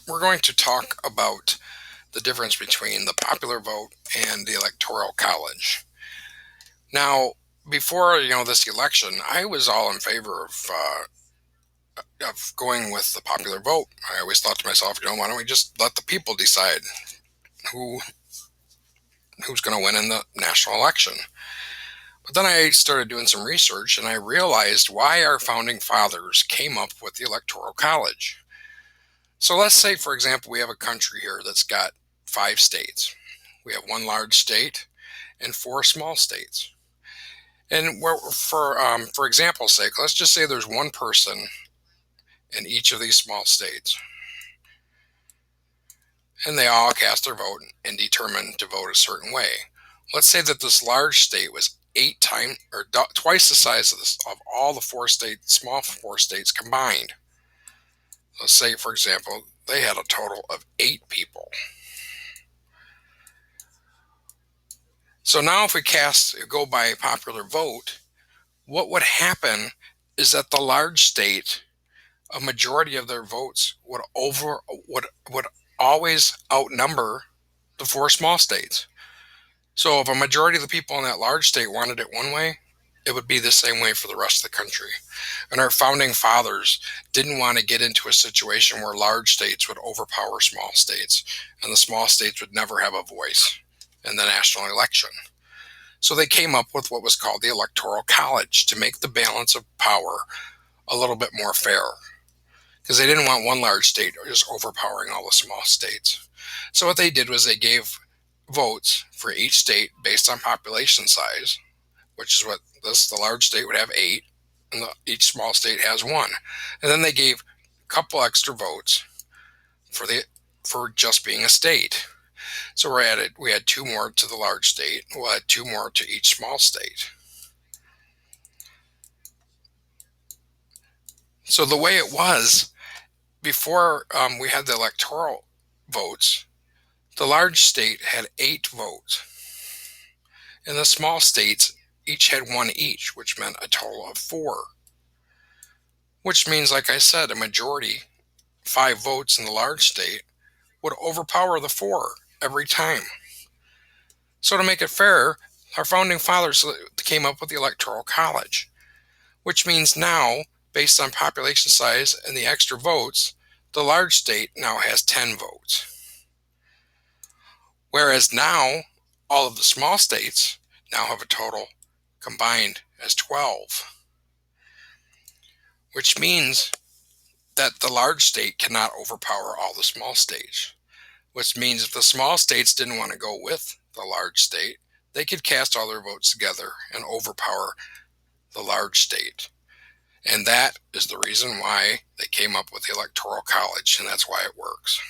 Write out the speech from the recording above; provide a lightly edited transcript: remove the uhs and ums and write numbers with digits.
we're going to talk about the difference between the popular vote and the Electoral College. Now, before this election, I was all in favor of going with the popular vote. I always thought to myself, why don't we just let the people decide who who's going to win in the national election? But then I started doing some research and I realized why our founding fathers came up with the Electoral College. So let's say, for example, we have a country here that's got 5 states. We have one large state and 4 small states. And for example's sake, let's just say there's one person in each of these small states, and they all cast their vote and determined to vote a certain way. Let's say that this large state was twice the size of all the small 4 states combined. Let's say, for example, they had a total of 8 people. So now if we go by popular vote, what would happen is that the large state, a majority of their votes would always outnumber the 4 small states. So if a majority of the people in that large state wanted it one way, it would be the same way for the rest of the country. And our founding fathers didn't want to get into a situation where large states would overpower small states, and the small states would never have a voice in the national election. So they came up with what was called the Electoral College to make the balance of power a little bit more fair, because they didn't want one large state just overpowering all the small states. So what they did was they gave votes for each state based on population size, which is the large state would have 8, and each small state has 1. And then they gave a couple extra votes for just being a state. So we had 2 more to the large state. We'll add 2 more to each small state. So the way it was before we had the electoral votes, the large state had 8 votes, and the small states each had 1 each, which meant a total of 4. Which means, like I said, a majority, 5 votes in the large state, would overpower the 4 every time. So to make it fair, our founding fathers came up with the Electoral College, which means now, based on population size and the extra votes, the large state now has 10 votes. Whereas now, all of the small states now have a total combined as 12. Which means that the large state cannot overpower all the small states. Which means if the small states didn't want to go with the large state, they could cast all their votes together and overpower the large state. And that is the reason why they came up with the Electoral College, and that's why it works.